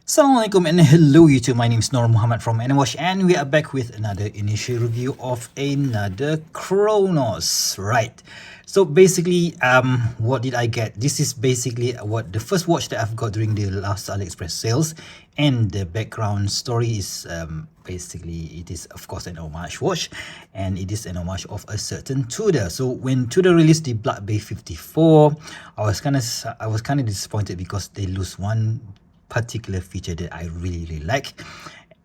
Assalamualaikum and hello YouTube, my name is Nur Muhammad from Anywash and we are back with another initial review of another Cronos. Right, so basically what did I get? This is basically what the first watch that I've got during the last AliExpress sales, and the background story is basically it is of course an homage watch, and it is an homage of a certain Tudor. So when Tudor released the Black Bay 54, I was kind of disappointed because they lose one particular feature that I really like,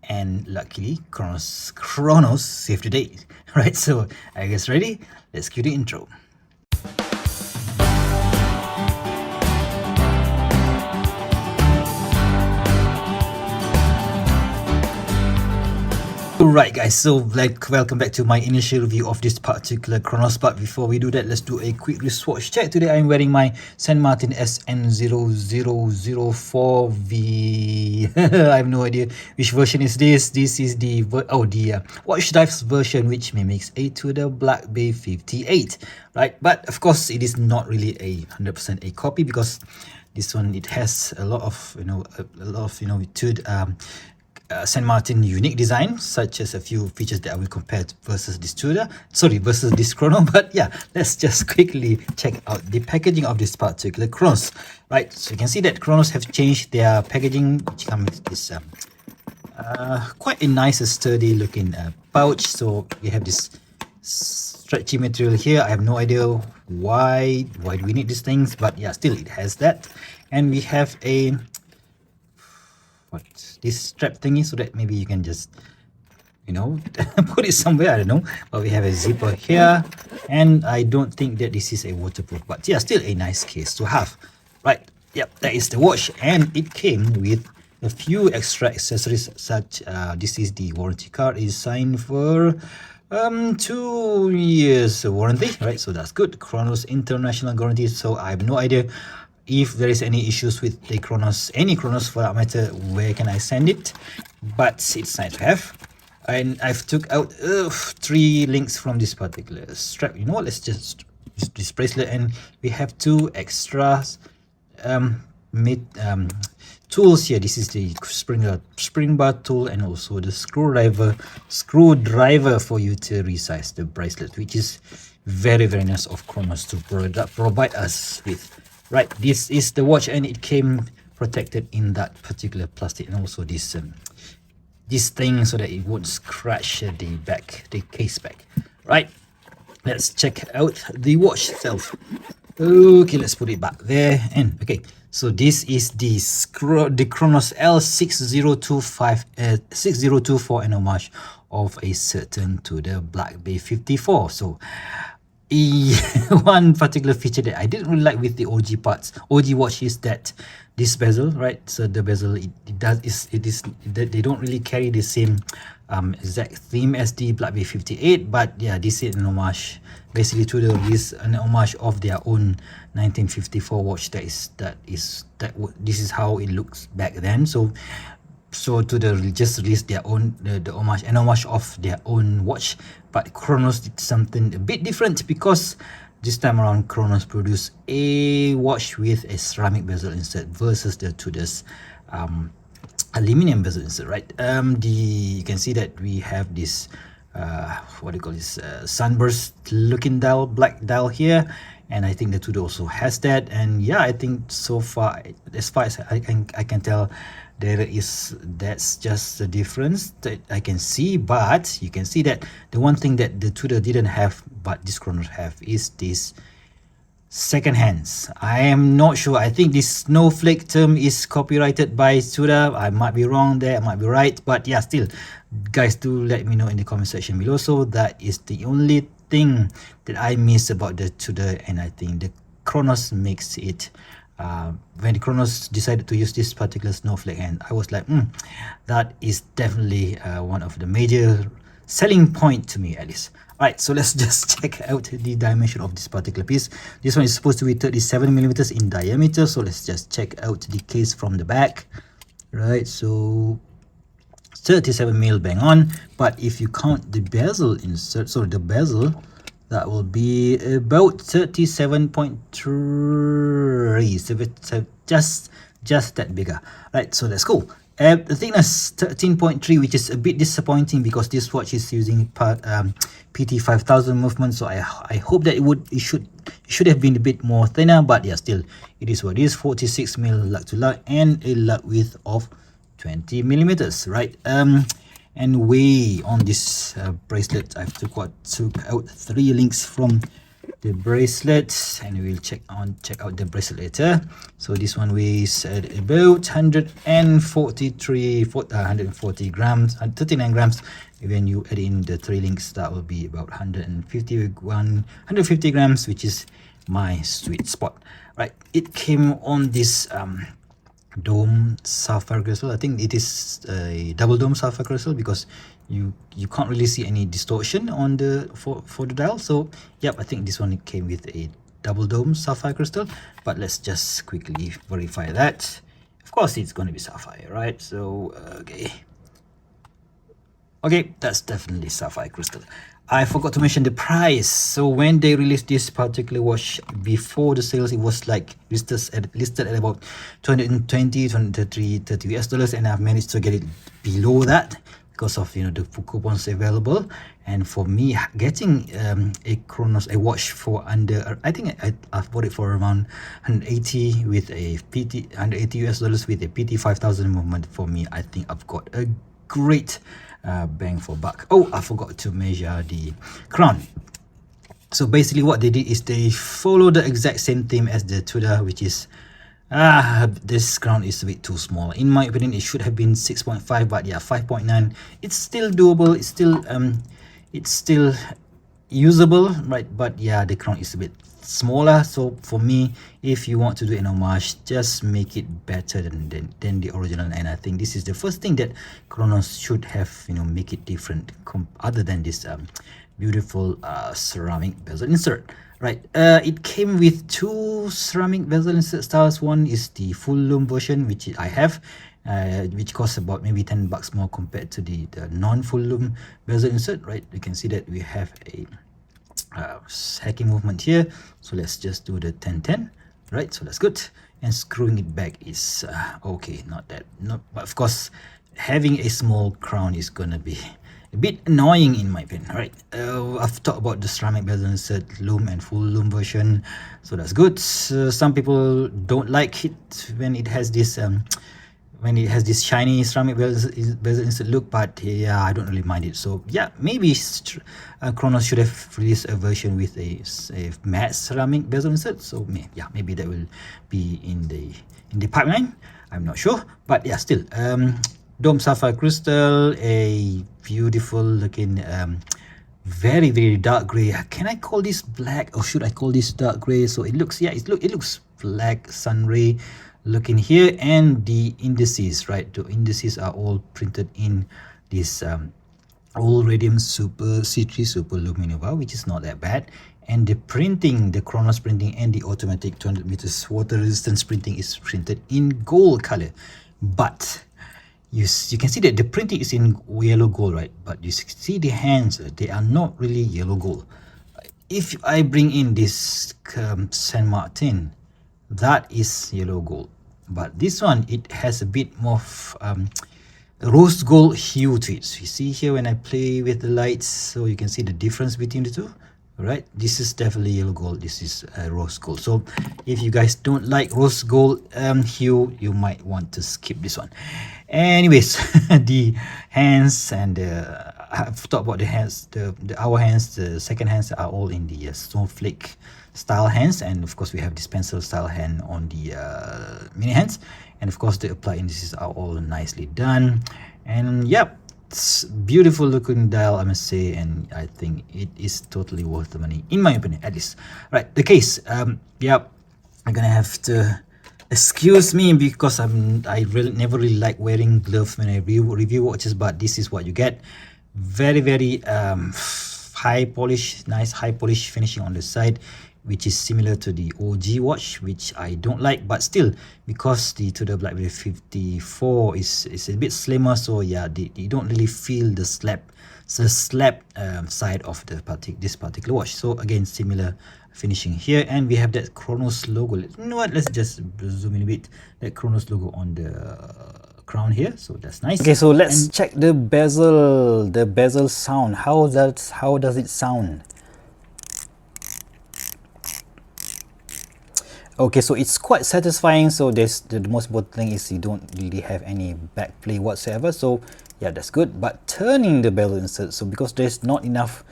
and luckily Cronos saved the day. Right, so I guess ready, let's cue the intro. Alright guys, so welcome back to my initial review of this particular Cronos, but before we do that, let's do a quick wristwatch check. Today I'm wearing my St. Martin SN0004V. I have no idea which version is this. This is the Watch Dives version, which mimics a Tudor Black Bay 58, right? But of course it is not really a 100% a copy, because this one, it has a lot of Tudor St. Martin unique design, such as a few features that I will compare versus this versus this Chrono. But yeah, let's just quickly check out the packaging of this particular Cronos. Right, so you can see that Chronos have changed their packaging, which comes with this quite a nice sturdy looking pouch. So we have this stretchy material here. I have no idea why do we need these things, but yeah, still it has that. And we have a this strap thingy, so that maybe you can just put it somewhere, I don't know. But we have a zipper here, and I don't think that this is a waterproof, but yeah, still a nice case to have. Right, yep, that is the watch, and it came with a few extra accessories, such this is the warranty card, is signed for 2 years warranty, right? So that's good. Cronos international guarantee, so I have no idea if there is any issues with the Cronos, any Cronos for that matter, where can I send it? But it's nice to have. And I've took out 3 links from this particular strap. You know what, let's just use this bracelet, and we have 2 extra tools here. This is the spring bar tool, and also the screwdriver for you to resize the bracelet, which is very nice of Cronos to provide us with. Right, this is the watch, and it came protected in that particular plastic, and also this this thing, so that it won't scratch the case back. Right, let's check out the watch itself. Okay, let's put it back there. And okay, so this is the Cronos L6025 6024, an homage of a certain Tudor Black Bay 54. So one particular feature that I didn't really like with the OG watch is that this bezel, right? So the bezel, they don't really carry the same exact theme as the Black Bay 58, but yeah, this is an homage. Basically, Tudor is an homage of their own 1954 watch. This is how it looks back then. So Tudor just released their own an homage of their own watch, but Cronos did something a bit different, because this time around Cronos produced a watch with a ceramic bezel instead, versus the Tudor's aluminum bezel instead, right? You can see that we have this sunburst looking dial, black dial here, and I think the Tudor also has that. And yeah, I think so far, as far as I can tell, that's just the difference that I can see. But you can see that the one thing that the Tudor didn't have, but this Chronos have, is this second hands. I am not sure. I think this snowflake term is copyrighted by Tudor. I might be wrong there, I might be right, but yeah, still, guys, do let me know in the comment section below. So that is the only thing that I miss about the Tudor, and I think the Cronos makes it. When the Cronos decided to use this particular snowflake hand, I was like, that is definitely one of the major selling point to me, at least. Right, so let's just check out the dimension of this particular piece. This one is supposed to be 37mm in diameter, so let's just check out the case from the back. Right, so 37mm bang on, but if you count the bezel insert, so the bezel, that will be about 37.3, so just that bigger, right? So that's cool. The thickness 13.3, which is a bit disappointing because this watch is using PT5000 movement. So I hope that it should have been a bit more thinner, but yeah, still it is what it is. 46 mil lug to lug and a lug width of 20 millimeters, right? And way on this bracelet, I've took out 3 links from the bracelet, and we'll check out the bracelet later. So this one weighs at about 140 grams, 39 grams. When you add in the 3 links, that will be about 150 grams, which is my sweet spot, right? It came on this dome sapphire crystal. I think it is a double dome sapphire crystal because you can't really see any distortion on the for the dial. So yep, I think this one came with a double dome sapphire crystal, but let's just quickly verify that. Of course it's going to be sapphire, right? So okay, that's definitely sapphire crystal. I forgot to mention the price. So when they released this particular watch before the sales, it was like listed at about 220, 230 US dollars, and I've managed to get it below that because of the coupons available. And for me, getting a watch for under, I think I've bought it for around 180 with a 180 US dollars with a PT5000 movement. For me, I think I've got a great bang for buck. Oh, I forgot to measure the crown. So basically what they did is they follow the exact same theme as the Tudor, which is this crown is a bit too small. In my opinion, it should have been 6.5, but yeah, 5.9. It's still doable. It's still usable, right? But yeah, the crown is a bit smaller. So for me, if you want to do an homage, just make it better than the original. And I think this is the first thing that Cronos should have, make it different other than this beautiful ceramic bezel insert, right? It came with 2 ceramic bezel insert styles. One is the full lume version, which I have, which costs about maybe $10 more compared to the non-full lume bezel insert, right? You can see that we have a hacking movement here. So let's just do the 10-10, right? So that's good. And screwing it back is okay, but of course having a small crown is gonna be a bit annoying in my opinion, right? I've talked about the ceramic bezel insert lume and full lume version, so that's good. Some people don't like it when it has this shiny ceramic bezel insert look, but yeah, I don't really mind it. So yeah, maybe Cronos should have released a version with a matte ceramic bezel insert. So maybe that will be in the pipeline. I'm not sure, but yeah, still dome sapphire crystal, a beautiful looking very, very dark gray. Can I call this black, or should I call this dark gray? So it looks black sunray looking here. And the indices, right? The indices are all printed in this all radium super C3 super luminova, which is not that bad. And the printing, the Cronos printing and the automatic 200 meters water resistance printing is printed in gold color. But you can see that the printing is in yellow gold, right? But you see the hands, they are not really yellow gold. If I bring in this Saint Martin, that is yellow gold. But this one, it has a bit more rose gold hue to it. So you see here when I play with the lights, so you can see the difference between the two. Right, this is definitely yellow gold, this is rose gold. So if you guys don't like rose gold hue, you might want to skip this one. Anyways, the hands and I've talked about the hands, the hour hands, the second hands are all in the snowflake style hands, and of course we have this pencil style hand on the mini hands, and of course the apply indices are all nicely done. And yep, it's beautiful looking dial, I must say, and I think it is totally worth the money, in my opinion, at least. Right, the case, yep, I'm gonna have to excuse me because I never really like wearing gloves when I review watches, but this is what you get. Very, very high polish, nice high polish finishing on the side, which is similar to the OG watch, which I don't like, but still, because the Tudor BB54 is a bit slimmer, so yeah, you don't really feel the slap side of this particular watch. So again, similar finishing here, and we have that Cronos logo. You know what, let's just zoom in a bit, that Cronos logo on the crown here, so that's nice. Okay, so let's check the bezel sound. How does it sound? Okay, so it's quite satisfying. So the most important thing is you don't really have any backplay whatsoever, so yeah, that's good. But turning the bezel insert, so because there's not enough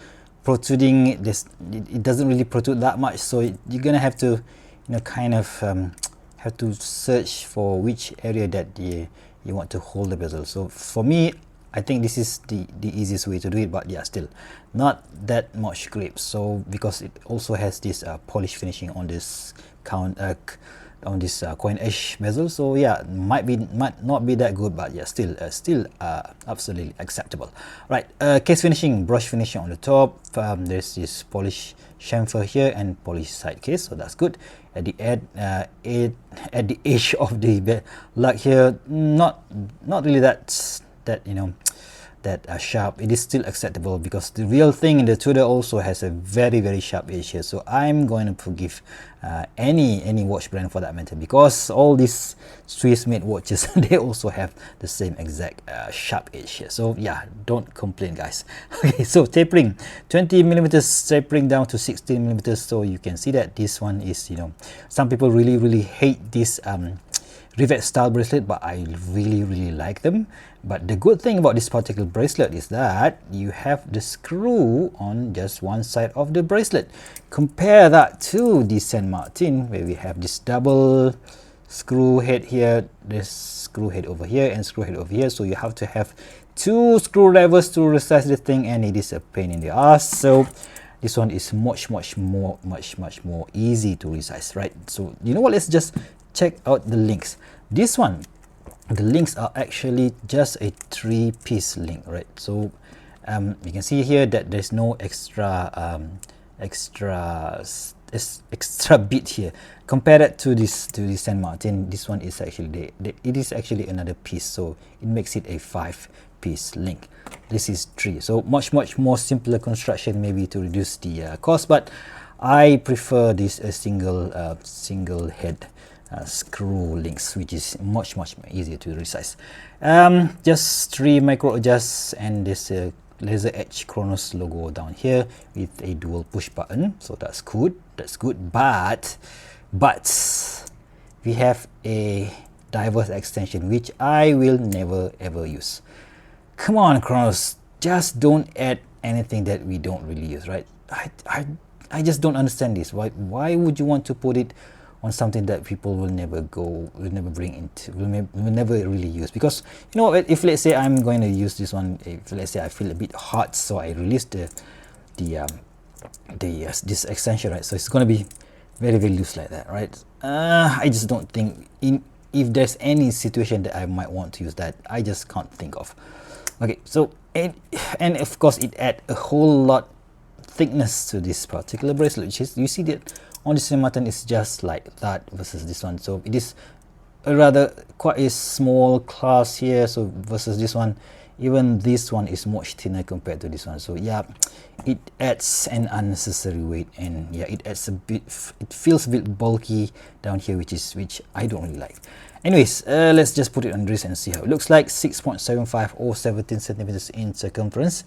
protruding, it doesn't really protrude that much, so you're gonna have to, you know, kind of have to search for which area that you want to hold the bezel. So for me, I think this is the easiest way to do it, but yeah, still not that much grip. So because it also has this polish finishing on this coin edge bezel, so yeah, might not be that good, but yeah, still absolutely acceptable. Right, case finishing, brush finishing on the top. There's this polish chamfer here and polish side case, so that's good. At the at the edge of the lug here, not really that you know, that sharp. It is still acceptable, because the real thing in the Tudor also has a very sharp edge here, so I'm going to forgive any watch brand for that matter, because all these Swiss made watches they also have the same exact sharp edge here. So yeah, don't complain, guys. Okay, so tapering, 20 millimeters tapering down to 16 millimeters. So you can see that this one is, you know, some people really hate this rivet style bracelet, but I really like them. But the good thing about this particular bracelet is that you have the screw on just one side of the bracelet. Compare that to the Saint Martin, where we have this double screw head here, this screw head over here, and screw head over here. So you have to have two screwdrivers to resize the thing, and it is a pain in the ass. So this one is much more easy to resize, right? So you know what, let's just check out the links. This one, the links are actually just a 3-piece link, right? So you can see here that there's no extra bit here. Compare that to this Saint Martin. This one is actually it is actually another piece, so it makes it a 5-piece link. This is 3, so much more simpler construction, maybe to reduce the cost, but I prefer this single head screw links, which is much easier to resize. Just 3 micro adjusts, and this laser edge Cronos logo down here with a dual push button, so that's good. But we have a diverse extension, which I will never ever use. Come on, Cronos, just don't add anything that we don't really use, right? I just don't understand this. Why would you want to put it on something that people will never bring into, will never really use? Because, you know, if let's say I'm going to use this one, if let's say I feel a bit hot, so I release this extension, right? So it's going to be very loose like that, right? I just don't think if there's any situation that I might want to use that, I just can't think of. Okay, so and of course it adds a whole lot thickness to this particular bracelet, which is, you see that on the Saint Martin is just like that versus this one. So it is a rather quite a small class here, so versus this one, even this one is much thinner compared to this one. So yeah, it adds an unnecessary weight, and yeah, it adds a bit, it feels a bit bulky down here, which I don't really like. Anyways, let's just put it on wrist and see how it looks like. 6.75 or 17 centimeters in circumference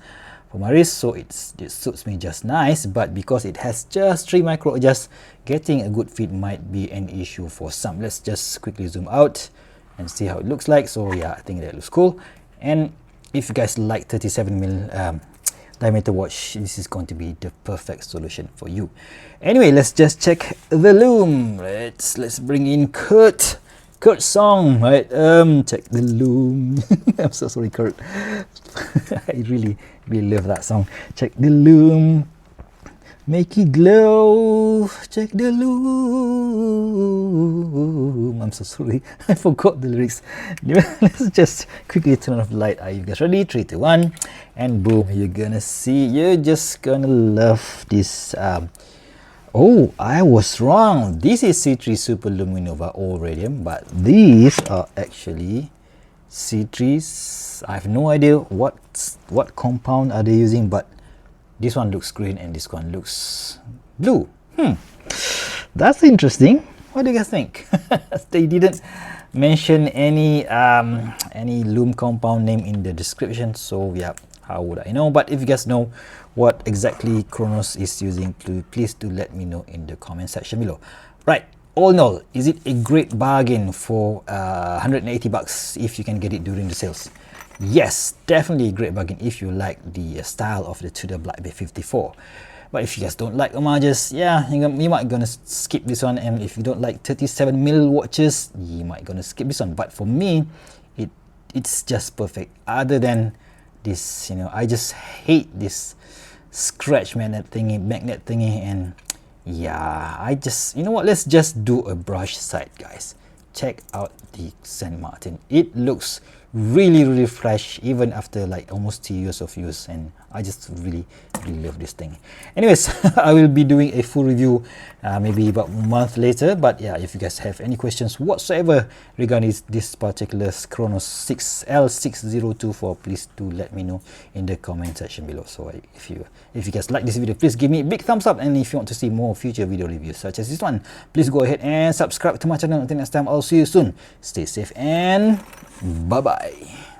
for my wrist, so it suits me just nice. But because it has just 3 micro adjusts, getting a good fit might be an issue for some. Let's just quickly zoom out and see how it looks like. So yeah, I think that looks cool. And if you guys like 37mm diameter watch, this is going to be the perfect solution for you. Anyway, let's just check the Lume. Let's bring in Kurt song, right? Check the Lume. I'm so sorry, Kurt. I really love that song. Check the Lume, make it glow. Check the Lume. I'm so sorry, I forgot the lyrics. Let's just quickly turn off the light. Are you guys ready? 3, 2, 1, and boom! You're gonna see. You're just gonna love this. Oh, I was wrong. This is C3 Super Luminova All Radium, but these are actually C3s. I have no idea what compound are they using, but this one looks green and this one looks blue. That's interesting. What do you guys think? They didn't mention any Lume compound name in the description, so yeah, how would I know? But if you guys know what exactly Cronos is using, please do let me know in the comment section below. Right, all in all, is it a great bargain for 180 bucks if you can get it during the sales? Yes, definitely a great bargain if you like the style of the Tudor BB54. But if you guys don't like homages, yeah, you might gonna skip this one. And if you don't like 37mm watches, you might gonna skip this one. But for me, it's just perfect. Other than this, you know, I just hate this scratch magnet thingy, and yeah, I just, you know what, let's just do a brush side, guys. Check out the St. Martin. It looks really fresh even after like almost 2 years of use, and I just really love this thing. Anyways, I will be doing a full review maybe about a month later. But yeah, if you guys have any questions whatsoever regarding this particular Cronos L6024, please do let me know in the comment section below. So if you guys like this video, please give me a big thumbs up, and if you want to see more future video reviews such as this one, please go ahead and subscribe to my channel. Until next time, I'll see you soon. Stay safe and bye bye.